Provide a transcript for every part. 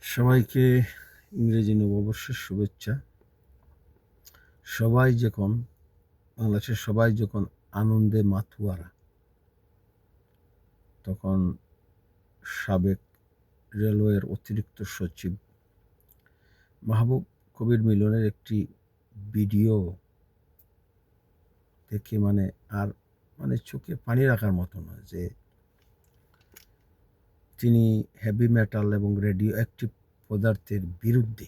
সবাইকে ইংরেজি নববর্ষের শুভেচ্ছা। বাংলাদেশের সবাই যখন আনন্দে মাতোয়ারা, তখন সাবেক রেলওয়ের অতিরিক্ত সচিব মাহবুব কবির মিলনের একটি ভিডিও দেখে চোখে পানি রাখার মতো নয়, যে তিনি হেভি মেটাল এবং রেডিও অ্যাক্টিভ পদার্থের বিরুদ্ধে,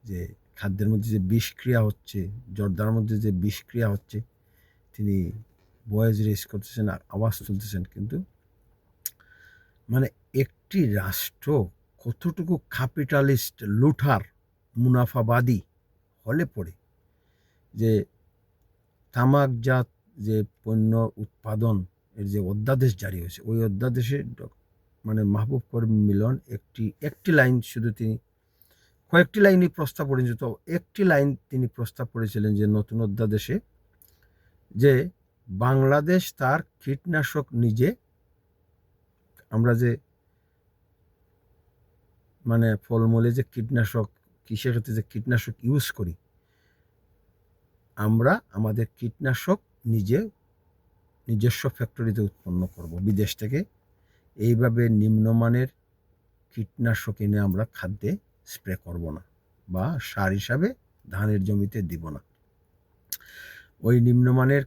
যে খাদ্যের মধ্যে যে বিষক্রিয়া হচ্ছে, জর্দার মধ্যে যে বিষক্রিয়া হচ্ছে, তিনি ভয়েস রেজ করতেছেন, আওয়াজ তুলতেছেন। কিন্তু একটি রাষ্ট্র কতটুকু ক্যাপিটালিস্ট, লুঠার, মুনাফাবাদী হলে পড়ে যে তামাকজাত যে পণ্য উৎপাদন এর যে অধ্যাদেশ জারি হয়েছে, ওই অধ্যাদেশে মাহবুব করিম মিলন একটি লাইন শুধু, তিনি কয়েকটি লাইনই প্রস্তাব করেছেন, তো একটি লাইন তিনি প্রস্তাব করেছিলেন যে নতুন অধ্যাদেশে যে বাংলাদেশ তার কীটনাশক নিজে, আমরা যে ফলমূলে যে কীটনাশক, কৃষির ক্ষেত্রে যে কীটনাশক ইউজ করি, আমরা আমাদের কীটনাশক নিজস্ব ফ্যাক্টরিতে উৎপন্ন করব বিদেশ থেকে। এইভাবে নিম্নমানের কীটনাশক এনে আমরা খাদ্যে স্প্রে করব না, বা সার হিসাবে ধানের জমিতে দিব না। ওই নিম্নমানের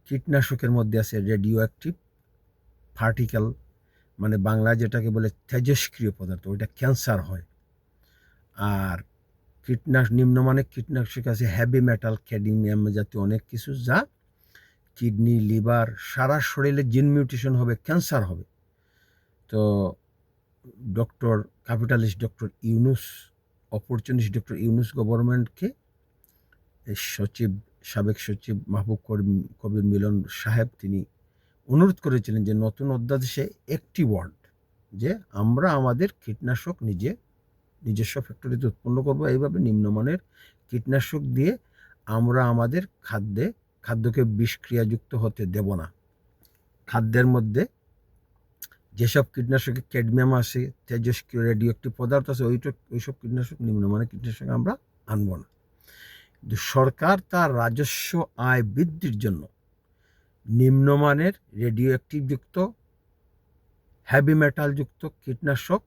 কীটনাশকের মধ্যে আছে রেডিও অ্যাক্টিভ পার্টিকেল, বাংলায় যেটাকে বলে তেজস্ক্রিয় পদার্থ, ওইটা ক্যান্সার হয়। আর নিম্নমানের কীটনাশক আছে হেভি মেটাল, ক্যাডমিয়াম জাতীয় অনেক কিছু, যা কিডনি, লিভার, সারা শরীরে জিন মিউটেশন হবে, ক্যান্সার হবে। তো capitalist doctor Yunus, opportunist doctor Yunus গভর্নমেন্টকে সাবেক সচিব মাহবুব কবির মিলন সাহেব তিনি অনুরোধ করেছিলেন যে নতুন অধ্যাদেশে একটি ওয়ার্ড, যে আমরা আমাদের কীটনাশক নিজস্ব ফ্যাক্টরিতে উৎপন্ন করব। এইভাবে নিম্নমানের কীটনাশক দিয়ে আমরা আমাদের খাদ্যকে বিষক্রিয়াযুক্ত হতে দেব না। খাদ্যের মধ্যে যেসব কীটনাশকে ক্যাডমিয়াম আছে, তেজস্ক্রিয় রেডিও অ্যাক্টিভ পদার্থ আছে, ওইসব কীটনাশক, নিম্নমানের কীটনাশক আমরা আনব না। কিন্তু সরকার তার রাজস্ব আয় বৃদ্ধির জন্য নিম্নমানের রেডিও অ্যাক্টিভযুক্ত, হেভি মেটালযুক্ত কীটনাশক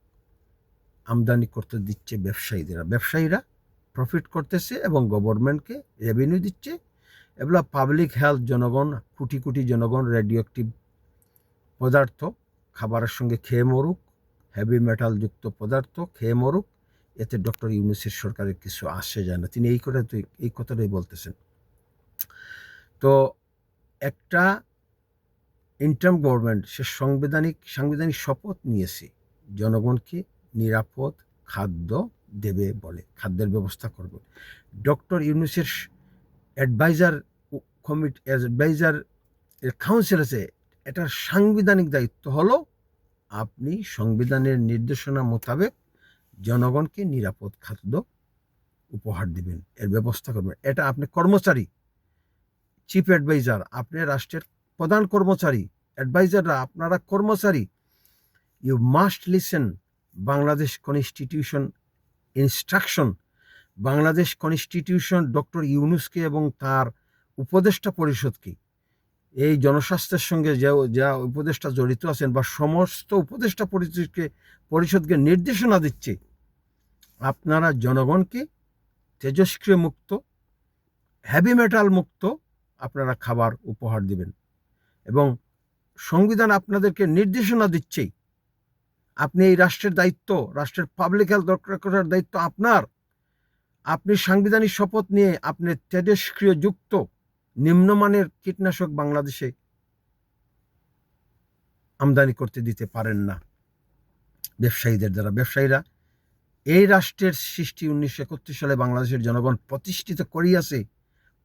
আমদানি করতে দিচ্ছে ব্যবসায়ীরা প্রফিট করতেছে এবং গভর্নমেন্টকে রেভিনিউ দিচ্ছে। এগুলো পাবলিক হেলথ, জনগণ, কোটি কোটি জনগণ রেডিও অ্যাক্টিভ পদার্থ খাবারের সঙ্গে খেয়ে মরুক, হেভি মেটালযুক্ত পদার্থ খেয়ে মরুক, এতে ডক্টর ইউনূসের সরকারের কিছু আসে যায় না। তিনি এই কথাটাই বলতেছেন। তো একটা ইন্টারিম গভর্নমেন্ট, সে সাংবিধানিক শপথ নিয়েছে জনগণকে নিরাপদ খাদ্য দেবে বলে, খাদ্যের ব্যবস্থা করবে। ডক্টর ইউনূসের অ্যাডভাইজার কাউন্সিল আছে, এটার সাংবিধানিক দায়িত্ব হলো আপনি সংবিধানের নির্দেশনা মোতাবেক জনগণকে নিরাপদ খাদ্য উপহার দিবেন, এর ব্যবস্থা করবেন। এটা আপনি কর্মচারী, চিফ অ্যাডভাইজার, আপনি রাষ্ট্রের প্রধান কর্মচারী, অ্যাডভাইজাররা আপনারা কর্মচারী। You must listen Bangladesh constitution instruction. Bangladesh constitution doctor ইউনূসকে এবং তার উপদেষ্টা পরিষদকে, এই জনস্বাস্থ্যের সঙ্গে যা উপদেষ্টা জড়িত আছেন, বা সমস্ত উপদেষ্টা পরিষদকে নির্দেশনা দিচ্ছে, আপনারা জনগণকে তেজস্ক্রিয় মুক্ত, হেভি মেটাল মুক্ত আপনারা খাবার উপহার দিবেন। এবং সংবিধান আপনাদেরকে নির্দেশনা দিচ্ছে, আপনি এই রাষ্ট্রের দায়িত্ব, রাষ্ট্রের পাবলিক হেলথ রক্ষা করার দায়িত্ব আপনার। আপনি সাংবিধানিক শপথ নিয়ে আপনি তেজস্ক্রিয় যুক্ত নিম্নমানের কীটনাশক বাংলাদেশে আমদানি করতে দিতে পারেন না ব্যবসায়ীদের দ্বারা। ব্যবসায়ীরা এই রাষ্ট্রের সৃষ্টি 1931 সালে বাংলাদেশের জনগণ প্রতিষ্ঠিত করিয়াছে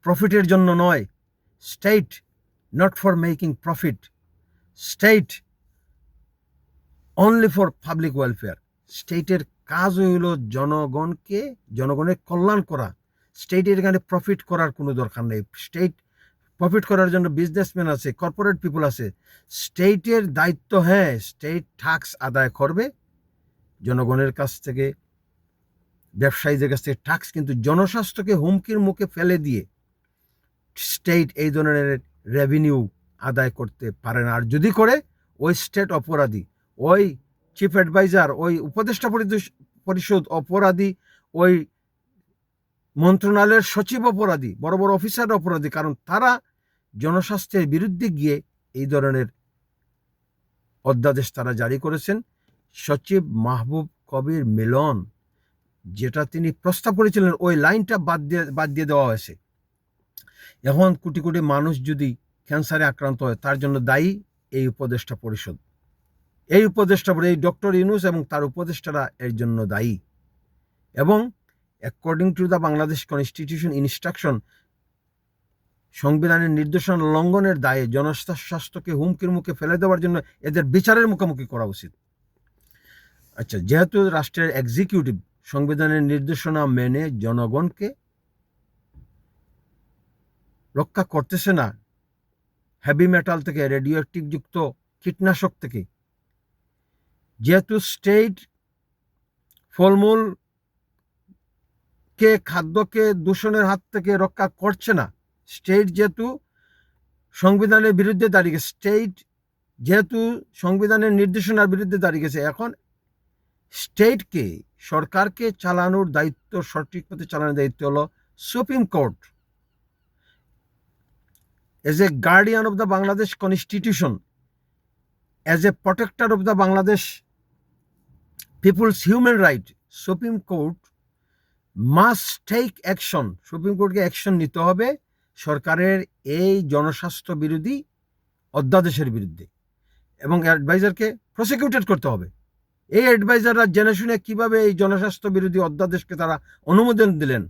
প্রফিটের জন্য নয়। State not for making profit, state only for public welfare. স্টেটের কাজ হইল জনগণের কল্যাণ করা। স্টেটের এখানে প্রফিট করার কোনো দরকার নেই। স্টেট প্রফিট করার জন্য বিজনেসম্যান আছে, কর্পোরেট পিপল আছে। স্টেটের দায়িত্ব, হ্যাঁ, স্টেট ট্যাক্স আদায় করবে, জনগণের কাছ থেকে, ব্যবসায়ীদের কাছ থেকে ট্যাক্স, কিন্তু জনস্বাস্থ্যকে হুমকির মুখে ফেলে দিয়ে স্টেট এই ধরনের রেভিনিউ আদায় করতে পারে না। আর যদি করে, ওই স্টেট অপরাধী, ওই চিফ অ্যাডভাইজার, ওই উপদেষ্টা পরিষদ অপরাধী, ওই মন্ত্রণালয়ের সচিব অপরাধী, বড় বড় অফিসার অপরাধী, কারণ তারা জনস্বাস্থ্যের বিরুদ্ধে গিয়ে এই ধরনের অধ্যাদেশ তারা জারি করেছেন। সচিব মাহবুব কবির মিলন যেটা তিনি প্রস্তাব করেছিলেন, ওই লাইনটা বাদ দিয়ে দেওয়া হয়েছে। এখন কোটি কোটি মানুষ যদি ক্যান্সারে আক্রান্ত হয়, তার জন্য দায়ী এই উপদেষ্টা পরিষদ, এই ডক্টর ইউনূস এবং তার উপদেষ্টারা এর জন্য দায়ী। এবং according to the Bangladesh constitution instruction, সংবিধানের নির্দেশনা লঙ্ঘনের দায়ে জনস্বাস্থ্যকে হুমকির মুখে ফেলে দেওয়ার জন্য এদের বিচারের মুখোমুখি করা উচিত। আচ্ছা, যেহেতু রাষ্ট্রের এক্সিকিউটিভ সংবিধানের নির্দেশনা মেনে জনগণকে রক্ষা করতেছে না হেভি মেটাল থেকে, রেডিও অ্যাক্টিভ যুক্ত কীটনাশক থেকে, যেহেতু স্টেট ফলমূলকে, খাদ্যকে দূষণের হাত থেকে রক্ষা করছে না, স্টেট যেহেতু সংবিধানের বিরুদ্ধে দাঁড়িয়ে গেছে, স্টেট যেহেতু সংবিধানের নির্দেশনার বিরুদ্ধে দাঁড়িয়ে গেছে, এখন স্টেটকে, সরকারকে চালানোর দায়িত্ব, সঠিক পথে চালানোর দায়িত্ব হলো supreme court. As a guardian of the Bangladesh constitution, as a protector of the Bangladesh peoples human right, supreme court must take action. Supreme কোর্টকে অ্যাকশন নিতে হবে সরকারের এই জনস্বাস্থ্য বিরোধী অধ্যাদেশের বিরুদ্ধে, এবং অ্যাডভাইজারকে প্রসিকিউটেড করতে হবে। এই অ্যাডভাইজাররা জেনে শুনে কিভাবে এই জনস্বাস্থ্য বিরোধী অধ্যাদেশকে তারা অনুমোদন দিলেন?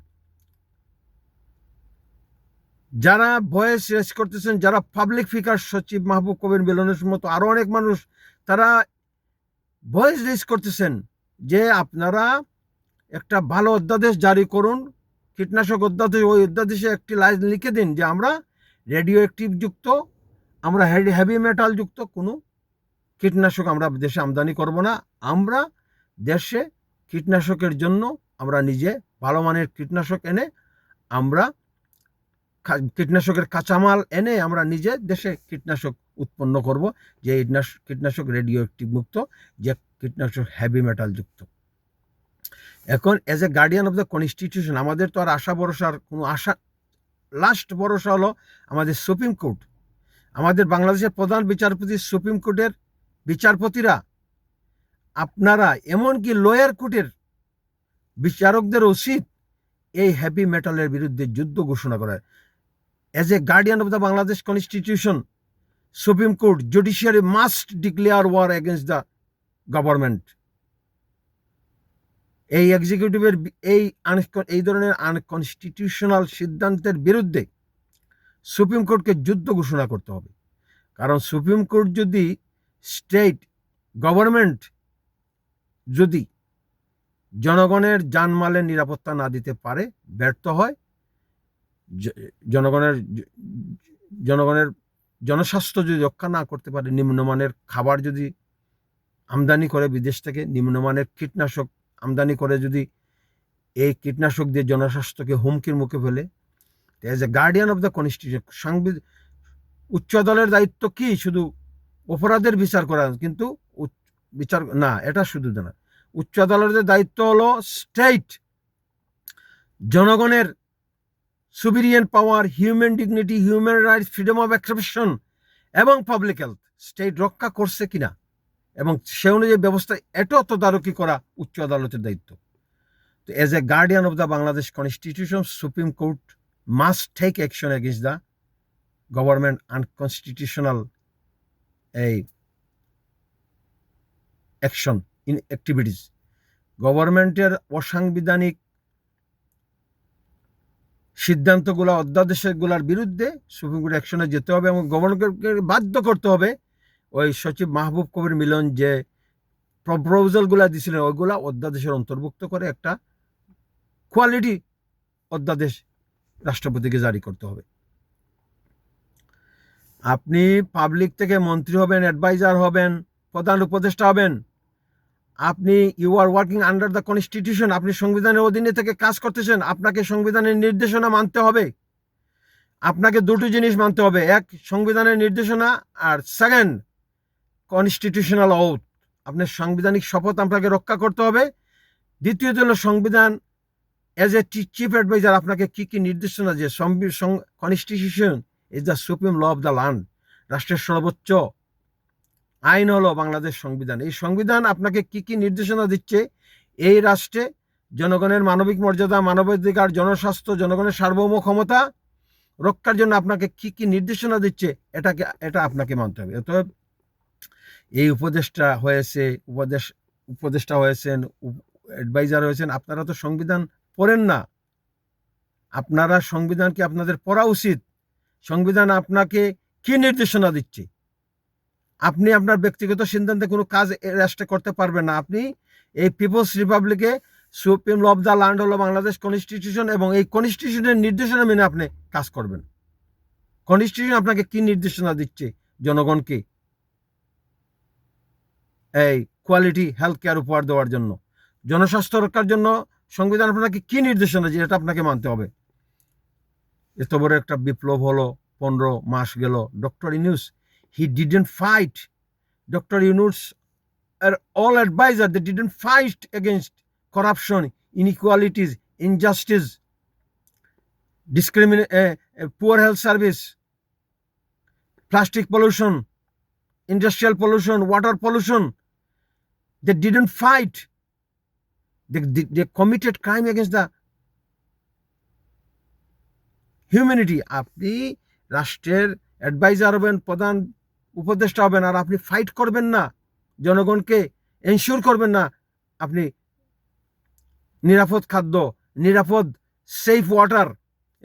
যারা ভয়েস রেজ করতেছেন, যারা পাবলিক ফিগার, সচিব মাহবুব কবির মিলনের মতো আরো অনেক মানুষ, তারা ভয়েস রেজ করতেছেন যে আপনারা একটা ভালো অধ্যাদেশ জারি করুন, কীটনাশক অধ্যাদেশ। ওই অধ্যাদেশে একটি লাইন লিখে দিন যে আমরা রেডিও অ্যাক্টিভ যুক্ত, আমরা হেভি মেটাল যুক্ত কোনো কীটনাশক আমরা দেশে আমদানি করব না। আমরা দেশে কীটনাশকের জন্য আমরা নিজে ভালো মানের কীটনাশক এনে, আমরা কীটনাশকের কাঁচামাল এনে আমরা নিজে দেশে কীটনাশক উৎপন্ন করব, যে কীটনাশক রেডিও অ্যাক্টিভ মুক্ত, যে কীটনাশক হেভি মেটাল যুক্ত। এখন age a guardian of the constitution আমাদের তো আর আশা ভরসার কোনো লাস্ট ভরসা হলো আমাদের সুপ্রিম কোর্ট। আমাদের বাংলাদেশের প্রধান বিচারপতি, সুপ্রিম কোর্টের বিচারপতিরা, আপনারা এমনকি লোয়ার কোর্টের বিচারকদের উচিত এই হেভি মেটালের বিরুদ্ধে যুদ্ধ ঘোষণা করার। As a guardian of the Bangladesh constitution, supreme court, judiciary must declare war against the government. এই এক্সিকিউটিভের এই ধরনের আনকনস্টিটিউশনাল সিদ্ধান্তের বিরুদ্ধে সুপ্রিম কোর্টকে যুদ্ধ ঘোষণা করতে হবে। কারণ সুপ্রিম কোর্ট যদি, স্টেট গভর্নমেন্ট যদি জনগণের জানমালের নিরাপত্তা না দিতে পারে, ব্যর্থ হয়, জনগণের জনস্বাস্থ্য যদি রক্ষা না করতে পারে, নিম্নমানের খাবার যদি আমদানি করে বিদেশ থেকে, নিম্নমানের কীটনাশক আমদানি করে যদি এই কীটনাশক দিয়ে জনস্বাস্থ্যকে হুমকির মুখে ফেলে, age a guardian of the constitution, উচ্চ আদালতের দায়িত্ব কি? শুধু অপরাধের বিচার করা, কিন্তু বিচার না, এটা শুধু না। উচ্চ আদালতের দায়িত্ব হলো স্টেট জনগণের superior power, human dignity, human rights, freedom of expression এবং পাবলিক হেলথ স্টেট রক্ষা করছে কিনা, এবং সে অনুযায়ী ব্যবস্থা, এটা তদারকি করা উচ্চ আদালতের দায়িত্ব। তো as a guardian of the Bangladesh constitution, supreme court must take action against the government unconstitutional action in activities. গভর্নমেন্টের অসাংবিধানিক সিদ্ধান্তগুলো, অধ্যাদেশগুলোর বিরুদ্ধে সুপ্রিম কোর্ট অ্যাকশনে যেতে হবে, এবং গভর্নরকে বাধ্য করতে হবে ওই সচিব মাহবুব কবির মিলন যে প্রপোজালগুলো দিয়েছিলেন, ওইগুলা অধ্যাদেশের অন্তর্ভুক্ত করে একটা কোয়ালিটি অধ্যাদেশ রাষ্ট্রপতিকে জারি করতে হবে। আপনি পাবলিক থেকে মন্ত্রী হবেন, অ্যাডভাইজার হবেন, প্রধান উপদেষ্টা হবেন, আপনি you are working under the constitution, আপনি সংবিধানের অধীনে থেকে কাজ করতেছেন, আপনাকে সংবিধানের নির্দেশনা মানতে হবে। আপনাকে দুটো জিনিস মানতে হবে, এক সংবিধানের নির্দেশনা, আর সেকেন্ড কনস্টিটিউশনাল ওথ, আপনার সাংবিধানিক শপথ আপনাকে রক্ষা করতে হবে। দ্বিতীয়ত হলো সংবিধান এজ এ চিফ অ্যাডভাইজার আপনাকে কি কি নির্দেশনা, যে constitution is the supreme law of the land, রাষ্ট্রের সর্বোচ্চ আইন হলো বাংলাদেশ সংবিধান। এই সংবিধান আপনাকে কি কি নির্দেশনা দিচ্ছে, এই রাষ্ট্রে জনগণের মানবিক মর্যাদা, মানবাধিকার, জনস্বাস্থ্য, জনগণের সার্বভৌম ক্ষমতা রক্ষার জন্য আপনাকে কি কি নির্দেশনা দিচ্ছে, এটা আপনাকে মানতে হবে। অতএব এই উপদেষ্টা হয়েছেন, অ্যাডভাইজার হয়েছেন, আপনারা তো সংবিধান পড়েন না। আপনারা সংবিধানকে আপনাদের পড়া উচিত। সংবিধান আপনাকে কি নির্দেশনা দিচ্ছে, আপনি আপনার ব্যক্তিগত সিদ্ধান্তে কোনো কাজ রাষ্ট্রে করতে পারবেন না। আপনি এই পিপলস রিপাবলিকে supreme law of the land হলো বাংলাদেশ কনস্টিটিউশন, এবং এই কনস্টিটিউশনের নির্দেশনা মেনে আপনি কাজ করবেন। কনস্টিটিউশন আপনাকে কি নির্দেশনা দিচ্ছে, জনগণকে এই কোয়ালিটি হেলথ কেয়ার উপহার দেওয়ার জন্য, জনস্বাস্থ্য রক্ষার জন্য সংবিধান আপনাকে কি নির্দেশনা দিচ্ছে, এটা আপনাকে মানতে হবে। এত বড় একটা বিপ্লব হলো, 15 মাস গেল, doctor Yunus he didn't fight. Dr. Yunus are all advisors. They didn't fight against corruption, inequalities, injustice, poor health service, plastic pollution, industrial pollution, water pollution. They didn't fight. They committed crime against the humanity. আপনি রাষ্ট্রের adviser হবেন, প্রধান উপদেষ্টা হবেন, আর আপনি fight করবেন না, জনগণকে এনশিওর করবেন না আপনি নিরাপদ খাদ্য, নিরাপদ সেফ ওয়াটার।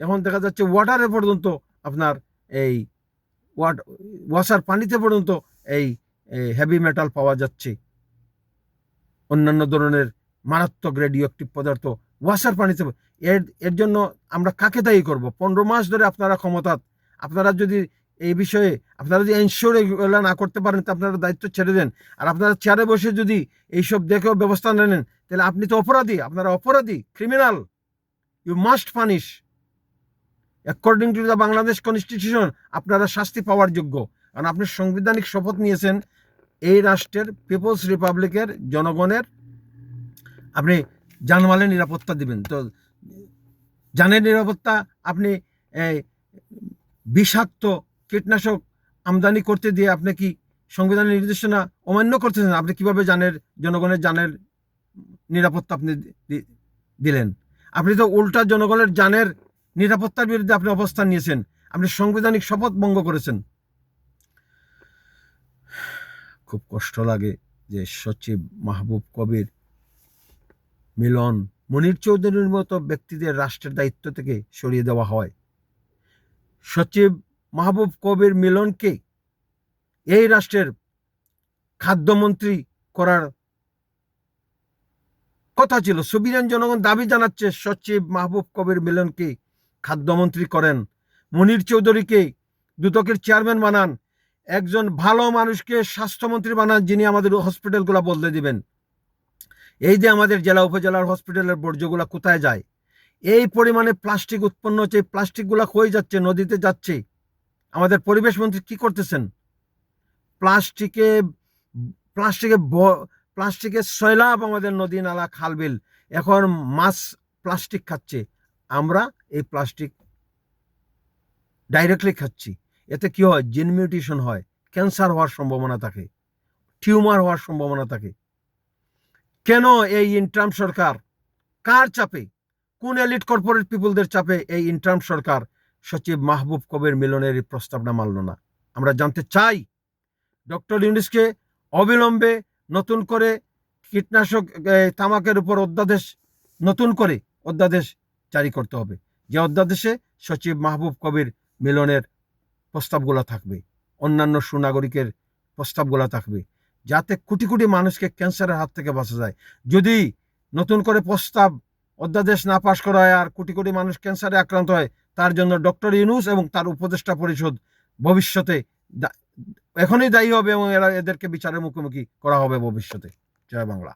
এখন দেখা যাচ্ছে ওয়াটারে পর্যন্ত আপনার এই ওয়াসার পানিতে পর্যন্ত এই হেভি মেটাল পাওয়া যাচ্ছে, অন্যান্য ধরনের মারাত্মক রেডিও অ্যাক্টিভ পদার্থ ওয়াসার পানিতে। এর জন্য আমরা কাকে দায়ী করব? 15 মাস ধরে আপনারা ক্ষমতা, আপনারা যদি এই বিষয়ে আপনারা যদি এনশিওর এগুলো না করতে পারেন, তো আপনারা দায়িত্ব ছেড়ে দেন, আর আপনারা চেয়ারে বসে যদি এইসব দেখেও ব্যবস্থা নেন, তাহলে আপনি তো অপরাধী, আপনারা অপরাধী, criminal. You must punish according to the Bangladesh constitution. আপনারা শাস্তি পাওয়ার যোগ্য, কারণ আপনি সাংবিধানিক শপথ নিয়েছেন এই রাষ্ট্রের পিপলস রিপাবলিকের জনগণের আপনি জানমালের নিরাপত্তা দিবেন। তো জানের নিরাপত্তা আপনি বিষাক্ত কীটনাশক আমদানি করতে দিয়ে আপনি কি সংবিধানের নির্দেশনা অমান্য করতেছেন? আপনি কিভাবে জনগণের জানের নিরাপত্তা আপনি দিলেন? আপনি তো উল্টা জনগণের জানের নিরাপত্তার বিরুদ্ধে আপনি অবস্থান নিয়েছেন, আপনি সাংবিধানিক শপথ ভঙ্গ করেছেন। খুব কষ্ট লাগে যে সচিব মাহবুব কবির মিলন, মনির চৌধুরীর মতো ব্যক্তিদের রাষ্ট্রের দায়িত্ব থেকে সরিয়ে দেওয়া হয়। সচিব মাহবুব কবির মিলনকে এই রাষ্ট্রের খাদ্যমন্ত্রী করার কথা ছিল। সুবিধান জনগণ দাবি জানাচ্ছে সচিব মাহবুব কবির মিলনকে খাদ্যমন্ত্রী করেন, মনির চৌধুরীকে দুদকের চেয়ারম্যান বানান, একজন ভালো মানুষকে স্বাস্থ্যমন্ত্রী বানান, যিনি আমাদের হসপিটালগুলো বদলে দিবেন। এই যে আমাদের জেলা উপজেলার হসপিটালের বর্জ্যগুলো কোথায় যায়? এই পরিমাণে প্লাস্টিক উৎপন্ন হচ্ছে, প্লাস্টিকগুলো হয়ে যাচ্ছে, নদীতে যাচ্ছে। আমাদের পরিবেশ মন্ত্রী কি করতেছেন? প্লাস্টিকের সয়লাভ আমাদের নদী নালা খালবিল, এখন মাছ প্লাস্টিক খাচ্ছে। আমরা এই প্লাস্টিক ডাইরেক্টলি খাচ্ছি। এতে কি হয়? জিন মিউটেশন হয়, ক্যান্সার হওয়ার সম্ভাবনা থাকে, টিউমার হওয়ার সম্ভাবনা থাকে। কেন এই ইন্টার্ম সরকার, কার চাপে, কোন এলিট কর্পোরেট পিপলদের চাপে এই ইন্টার্ম সরকার সচিব মাহবুব কবির মিলনের এই প্রস্তাবনা মানল না? আমরা জানতে চাই। ডক্টর ইউনূসকে অবিলম্বে নতুন করে কীটনাশক তামাকের উপর নতুন করে অধ্যাদেশ জারি করতে হবে, যে অধ্যাদেশে সচিব মাহবুব কবির মিলনের প্রস্তাবগুলো থাকবে, অন্যান্য সুনাগরিকের প্রস্তাবগুলো থাকবে, যাতে কোটি কোটি মানুষকে ক্যান্সারের হাত থেকে বাঁচা যায়। যদি নতুন করে অধ্যাদেশ না পাশ করা হয় আর কোটি কোটি মানুষ ক্যান্সারে আক্রান্ত হয়, তার জন্য ডক্টর ইউনূস এবং তার উপদেষ্টা পরিষদ ভবিষ্যতে এখনই দায়ী হবে, এবং এদেরকে বিচারের মুখোমুখি করা হবে ভবিষ্যতে। জয় বাংলা।